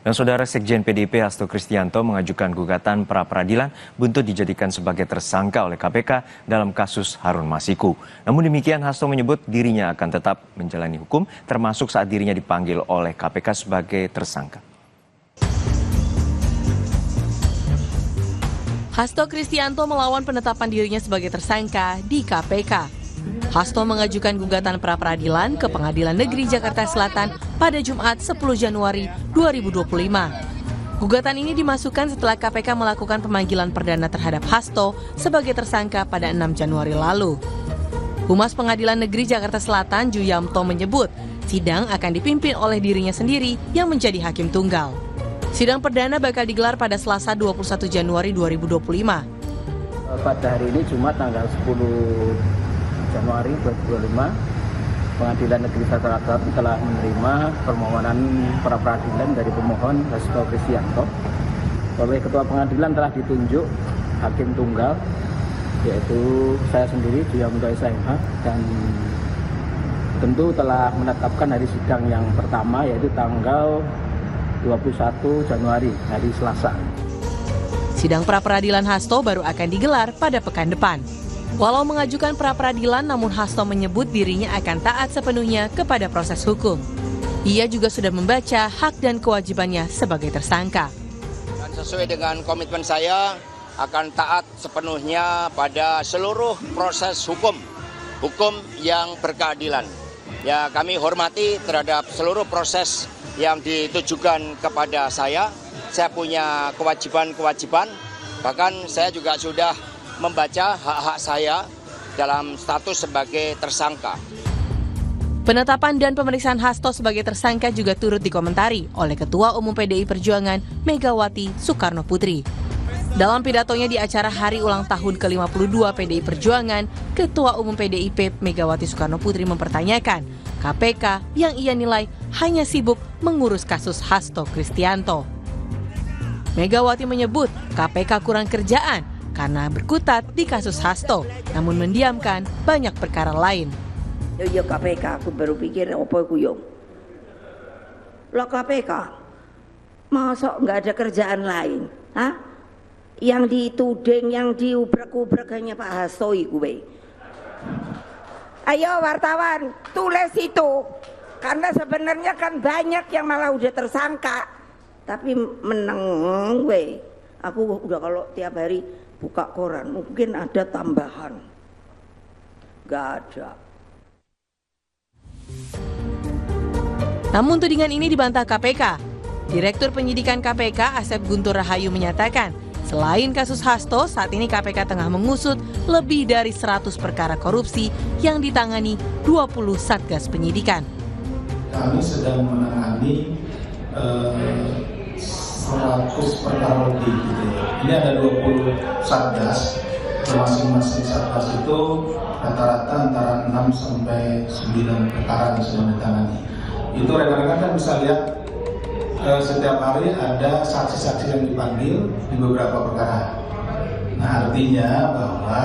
Dan Saudara Sekjen PDIP Hasto Kristianto mengajukan gugatan pra-peradilan buntut dijadikan sebagai tersangka oleh KPK dalam kasus Harun Masiku. Namun demikian Hasto menyebut dirinya akan tetap menjalani hukum termasuk saat dirinya dipanggil oleh KPK sebagai tersangka. Hasto Kristianto melawan penetapan dirinya sebagai tersangka di KPK. Hasto mengajukan gugatan pra-peradilan ke Pengadilan Negeri Jakarta Selatan pada Jumat 10 Januari 2025. Gugatan ini dimasukkan setelah KPK melakukan pemanggilan perdana terhadap Hasto sebagai tersangka pada 6 Januari lalu. Humas Pengadilan Negeri Jakarta Selatan, Juyamto, menyebut sidang akan dipimpin oleh dirinya sendiri yang menjadi hakim tunggal. Sidang perdana bakal digelar pada Selasa 21 Januari 2025. Pada hari ini Jumat tanggal 10 Januari 2025, Pengadilan Negeri Jakarta Selatan telah menerima permohonan pra-peradilan dari pemohon Hasto Kristianto. Oleh Ketua Pengadilan telah ditunjuk hakim tunggal, yaitu saya sendiri, Juyamto SMH, dan tentu telah menetapkan hari sidang yang pertama, yaitu tanggal 21 Januari, hari Selasa. Sidang pra-peradilan Hasto baru akan digelar pada pekan depan. Walau mengajukan pra-peradilan, namun Hasto menyebut dirinya akan taat sepenuhnya kepada proses hukum. Ia juga sudah membaca hak dan kewajibannya sebagai tersangka. Dan sesuai dengan komitmen saya, akan taat sepenuhnya pada seluruh proses hukum yang berkeadilan. Ya, kami hormati terhadap seluruh proses yang ditujukan kepada saya. Saya punya kewajiban-kewajiban, bahkan saya juga sudah membaca hak-hak saya dalam status sebagai tersangka. Penetapan dan pemeriksaan Hasto sebagai tersangka juga turut dikomentari oleh Ketua Umum PDI Perjuangan Megawati Soekarno Putri. Dalam pidatonya di acara hari ulang tahun ke-52 PDI Perjuangan, Ketua Umum PDIP Megawati Soekarno Putri mempertanyakan KPK yang ia nilai hanya sibuk mengurus kasus Hasto Kristianto. Megawati menyebut KPK kurang kerjaan karena berkutat di kasus Hasto, namun mendiamkan banyak perkara lain. Ya KPK, aku baru pikir apa aku yo. Lah KPK, masa nggak ada kerjaan lain? Hah? Yang dituding, yang diubrak-ubrak hanya Pak Hasto iku we. Ayo wartawan, tulis itu. Karena sebenarnya kan banyak yang malah udah tersangka. Tapi meneng we. Aku udah kalau tiap hari buka koran, mungkin ada tambahan. Gak ada. Namun tudingan ini dibantah KPK. Direktur Penyidikan KPK Asep Guntur Rahayu menyatakan, selain kasus Hasto, saat ini KPK tengah mengusut lebih dari 100 perkara korupsi yang ditangani 20 satgas penyidikan. Kami sedang menangani 100 perkara lebih gitu ya. Ini ada 20 satgas, masing-masing satgas itu rata-rata antara 6 sampai 9 perkara yang sedang ditangani. Itu rekan-rekan kan bisa lihat setiap hari ada saksi-saksi yang dipanggil di beberapa perkara. Nah, artinya bahwa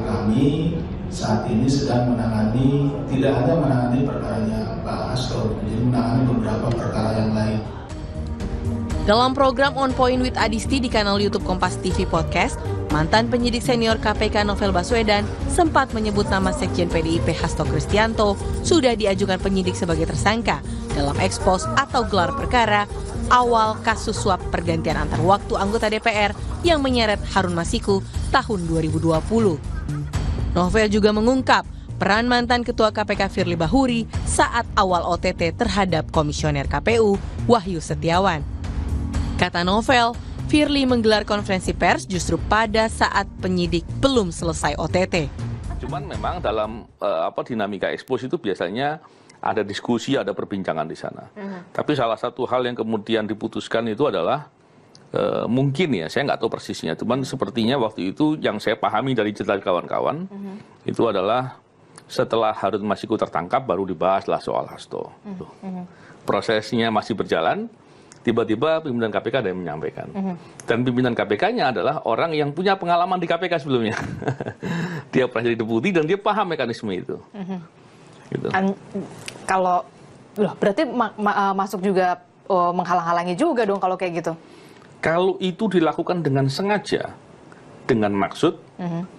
kami saat ini sedang menangani, tidak hanya menangani perkaranya Pak Hasto, jadi menangani beberapa perkara yang lain. Dalam program On Point with Adisti di kanal YouTube Kompas TV Podcast, mantan penyidik senior KPK Novel Baswedan sempat menyebut nama Sekjen PDIP Hasto Kristianto sudah diajukan penyidik sebagai tersangka dalam ekspos atau gelar perkara awal kasus suap pergantian antar waktu anggota DPR yang menyeret Harun Masiku tahun 2020. Novel juga mengungkap peran mantan Ketua KPK Firly Bahuri saat awal OTT terhadap Komisioner KPU Wahyu Setiawan. Kata Novel, Firly menggelar konferensi pers justru pada saat penyidik belum selesai OTT. Cuman memang dalam dinamika ekspos itu biasanya ada diskusi, ada perbincangan di sana. Tapi salah satu hal yang kemudian diputuskan itu adalah mungkin ya, saya nggak tahu persisnya. Cuman sepertinya waktu itu yang saya pahami dari cerita kawan-kawan itu adalah setelah Harun Masiku tertangkap baru dibahaslah soal Hasto. Prosesnya masih berjalan. Tiba-tiba pimpinan KPK ada yang menyampaikan. Dan pimpinan KPK-nya adalah orang yang punya pengalaman di KPK sebelumnya. Dia pernah jadi deputi dan dia paham mekanisme itu. Gitu. Kalau berarti masuk juga menghalang-halangi juga dong kalau kayak gitu. Kalau itu dilakukan dengan sengaja, dengan maksud,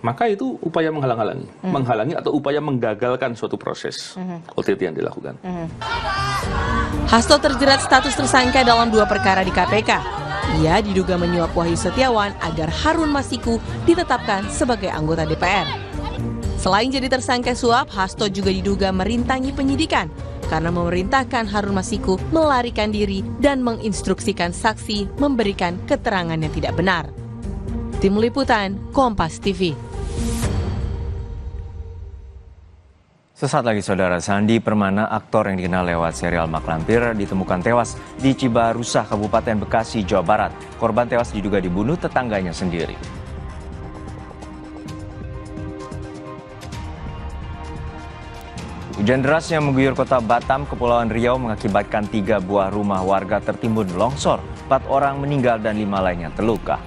maka itu upaya menghalang-halangi. Menghalangi atau upaya menggagalkan suatu proses OTT yang dilakukan. Hasto terjerat status tersangka dalam 2 perkara di KPK. Ia diduga menyuap Wahyu Setiawan agar Harun Masiku ditetapkan sebagai anggota DPR. Selain jadi tersangka suap, Hasto juga diduga merintangi penyidikan karena memerintahkan Harun Masiku melarikan diri dan menginstruksikan saksi memberikan keterangan yang tidak benar. Tim Liputan, Kompas TV. Sesaat lagi saudara, Sandi Permana, aktor yang dikenal lewat serial Mak Lampir, ditemukan tewas di Cibarusah, Kabupaten Bekasi, Jawa Barat. Korban tewas diduga dibunuh tetangganya sendiri. Hujan deras yang mengguyur kota Batam, Kepulauan Riau mengakibatkan 3 buah rumah warga tertimbun longsor. 4 orang meninggal dan 5 lainnya terluka.